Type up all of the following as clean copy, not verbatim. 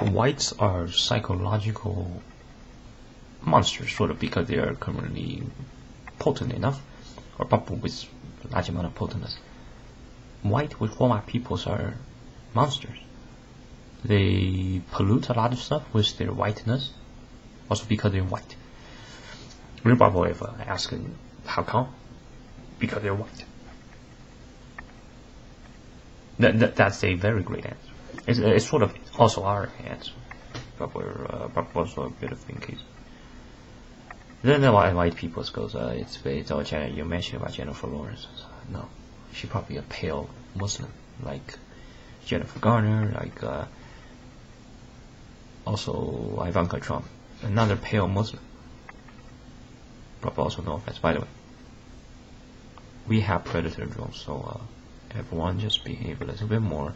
Whites are psychological monsters, sort of, because they are currently potent enough, or probably with a large amount of potentness. White with format peoples are monsters. They pollute a lot of stuff with their whiteness, also because they're white. We're probably asking how come? Because they're white. That's a very great answer. It's sort of also our answer, but we're also a bit of in case. Then the white people goes, it's all you mentioned about Jennifer Lawrence. No, she's probably a pale Muslim, like Jennifer Garner, like also Ivanka Trump, another pale Muslim. Probably also no offense, by the way. We have predator drones, so everyone just behave a little bit more.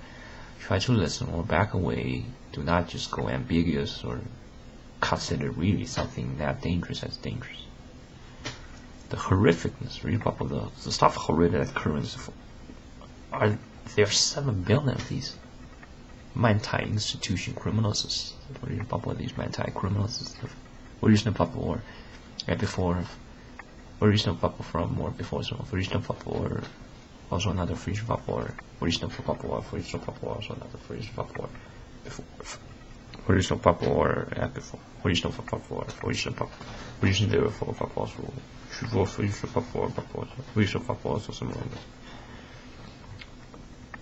Try to listen or back away. Do not just go ambiguous or consider really something that dangerous as dangerous. The horrificness, really probably the stuff horrific that occurs. There are 7 billion of these anti-institution criminals. Really probably these anti-criminals. Original probably or before. Original probably from or before. So original probably or also another French or original probably or original probably also another French or before. Original papa or before. Original papa or original papa. Original for papa also. Original papa or papa. Original papa also similar.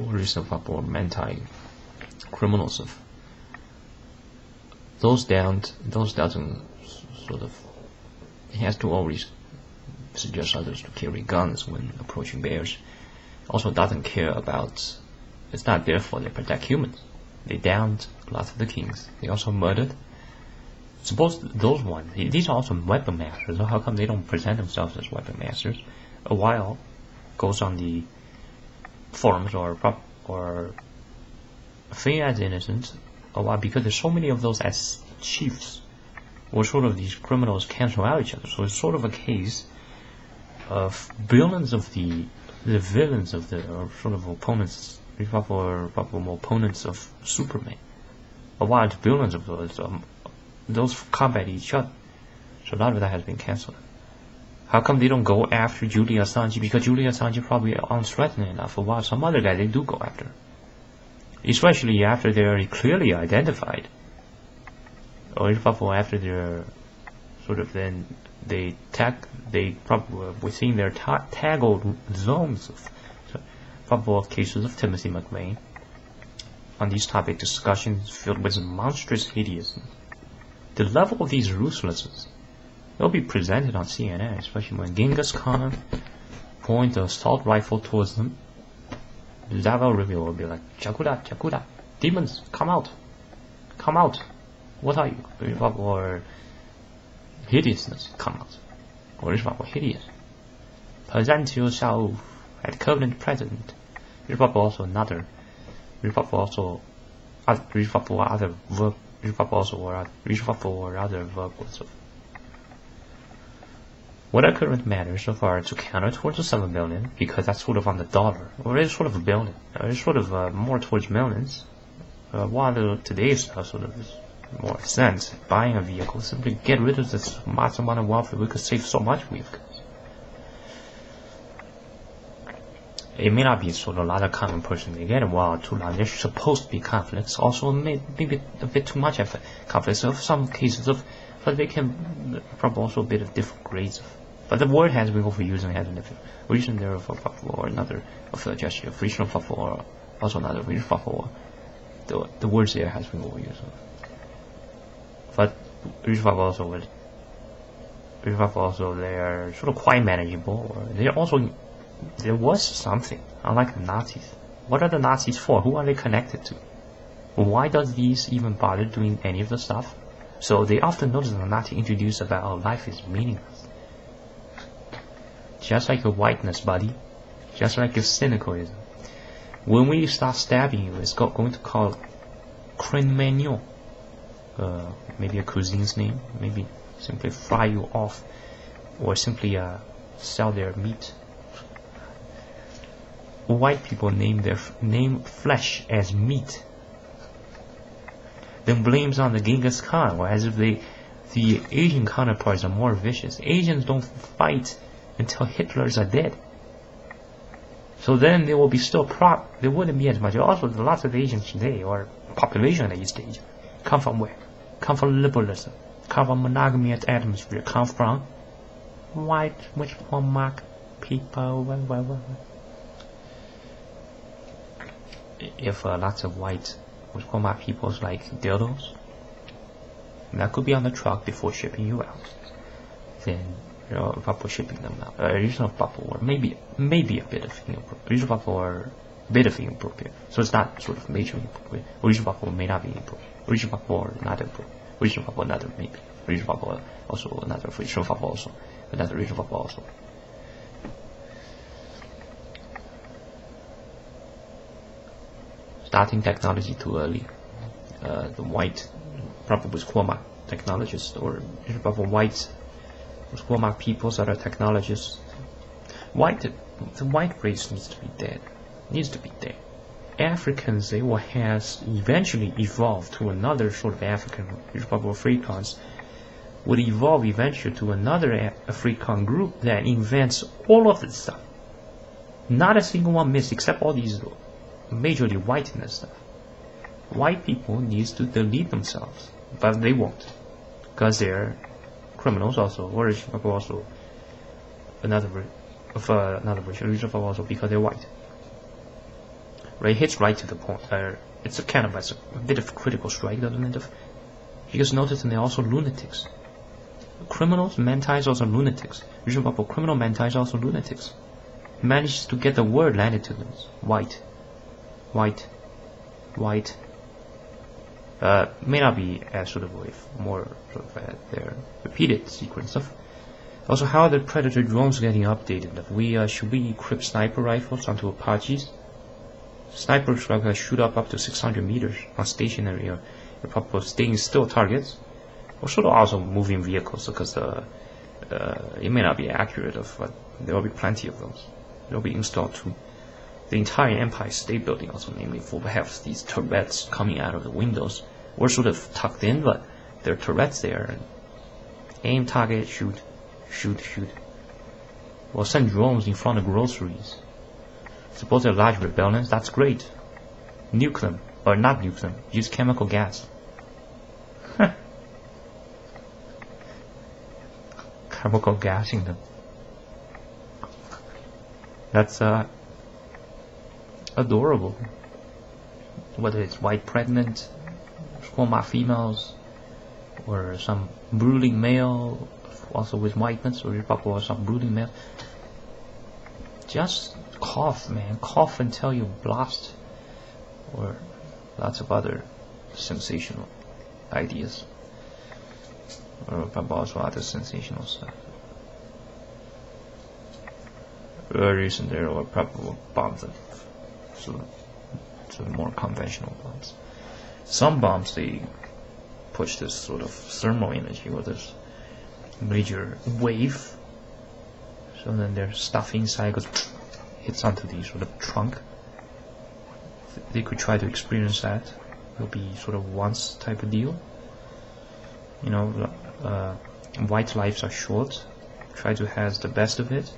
Original papa or anti-criminals of those doesn't sort of. He has to always suggest others to carry guns when approaching bears. Also doesn't care about. It's not there for they protect humans. They downed lots of the kings. They also murdered. Suppose those ones, these are also weapon masters. So how come they don't present themselves as weapon masters? A while goes on the forums or feign as innocent. A while because there's so many of those as chiefs, or sort of these criminals cancel out each other. So it's sort of a case of billions of the villains of the or sort of opponents. Or opponents of Superman. A while billions of those combat each other. So a lot of that has been cancelled. How come they don't go after Julian Assange? Because Julian Assange probably unthreatening enough. A while some other guy they do go after. Especially after they're clearly identified. Or after they're sort of then they probably within their tagged zones of probable cases of Timothy McVeigh. On these topic discussions filled with monstrous hideousness. The level of these ruthlessness will be presented on CNN, especially when Genghis Khan point the assault rifle towards them. Zavel reveal will be like, Jakuda, Jakuda, demons, come out. Come out. What are you? Or hideousness, come out. Or is hideous. Present yourself at covenant president. Also another also other verb or other verb. What are current matters so far to counter towards the 7 billion, because that's sort of on the dollar, or it's sort of a billion, or it's sort of more towards millions, while today's sort of is more sense, buying a vehicle, simply get rid of this massive amount of wealth, we could save so much with. It may not be sort of a lot of common person they get a while too long. There's supposed to be conflicts. Also, maybe a bit too much of conflicts. Of some cases of, but they can probably also a bit of different grades of. But the word has been overused and has a different reason there for pable or another of a gesture of regional pable or also another regional pable. The words there has been overused. But regional pable also with regional pable also they are sort of quite manageable. Or they are also. There was something, unlike the Nazis. What are the Nazis for? Who are they connected to? Why does these even bother doing any of the stuff? So they often notice the Nazi introduce about how life is meaningless. Just like your whiteness, buddy. Just like your cynicalism. When we start stabbing you, it's going to call crème mignon. Maybe a cuisine's name. Maybe simply fry you off. Or simply sell their meat. White people name flesh as meat. then blames on the Genghis Khan, or as if the Asian counterparts are more vicious. Asians don't fight until Hitlers are dead. So then there will be still there wouldn't be as much. Also, lots of Asians today, or population in East Asia, come from where? Come from liberalism, come from monogamy atmosphere, come from white, which one mark people. If lots of white, which one mark peoples like dildos, that could be on the truck before shipping you out. Then proper shipping them out. Original bubble, or maybe a bit of inappropriate. Original bubble, or a bit of inappropriate. So it's not sort of majorly inappropriate. Original bubble may not be inappropriate. Original bubble, or not inappropriate. Original bubble, another maybe. Original bubble, also another. Original bubble, also another. Original bubble, also. Starting technology too early. The white, probably Squama technologists, or probably white. Squama peoples that are technologists. The white race needs to be dead. Africans, they will has eventually evolved to another sort of African, probably Afrikaans, would evolve eventually to another African group that invents all of this stuff. Not a single one missed, except all these majorly whiteness stuff. White people needs to delete themselves, but they won't, because they're criminals also, or also another version of also because they're white. Right, hits right to the point. It's a kind of a bit of critical strike, doesn't it? Because notice, and they're also lunatics. Criminals, mentais, also lunatics. Criminal mentais, also lunatics. Managed to get the word landed to them. White. May not be as sort of more sort of their repeated sequence of. Also, how are the Predator drones getting updated? Should we equip sniper rifles onto Apaches? Sniper rifles shoot up to 600 meters on stationary or probably staying still targets, or sort of also moving vehicles, because it may not be accurate, but there will be plenty of those. They will be installed too. The entire Empire State Building also, namely, will have these turrets coming out of the windows, or sort of tucked in, but there are turrets there. And aim, target, shoot. Or send drones in front of groceries. Suppose there are large rebellions, that's great. Nuke them, or not nuke them, use chemical gas. Chemical gassing them. That's adorable. Whether it's white pregnant, Squama females, or some brooding male, also with whiteness, or some brooding male. Just cough, man. Cough until you blast. Or lots of other sensational ideas. Or probably also other sensational stuff. Very recent there were probably bombs that sort of more conventional bombs. Some bombs, they push this sort of thermal energy, or this major wave, so then their stuff inside goes hits onto the sort of trunk. They could try to experience that. It'll be sort of once type of deal. White lives are short. Try to have the best of it.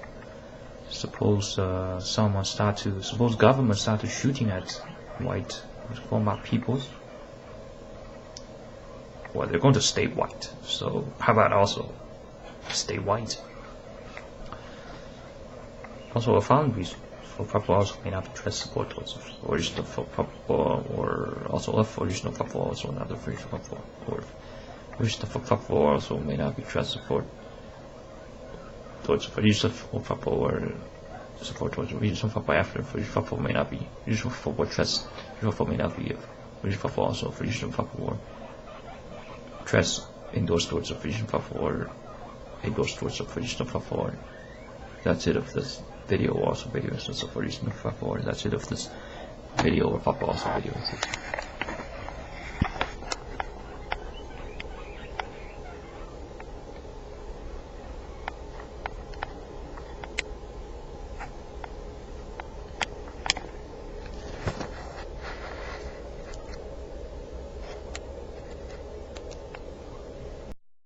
Suppose government start to shooting at white peoples. Well, they're going to stay white. So how about also stay white? Also, a found reason for probable also may not address support towards original for probable, or also of original probable, also another version of probable, or original for probable also may not be address support towards original for probable, or support towards original probable after original probable may not be original for what trust original for may not be original probable also for original probable, or trust endorsed towards original probable, or endorsed towards original probable. That's it of this video. Also video instance of original probable. That's it of this video or probable also video instance.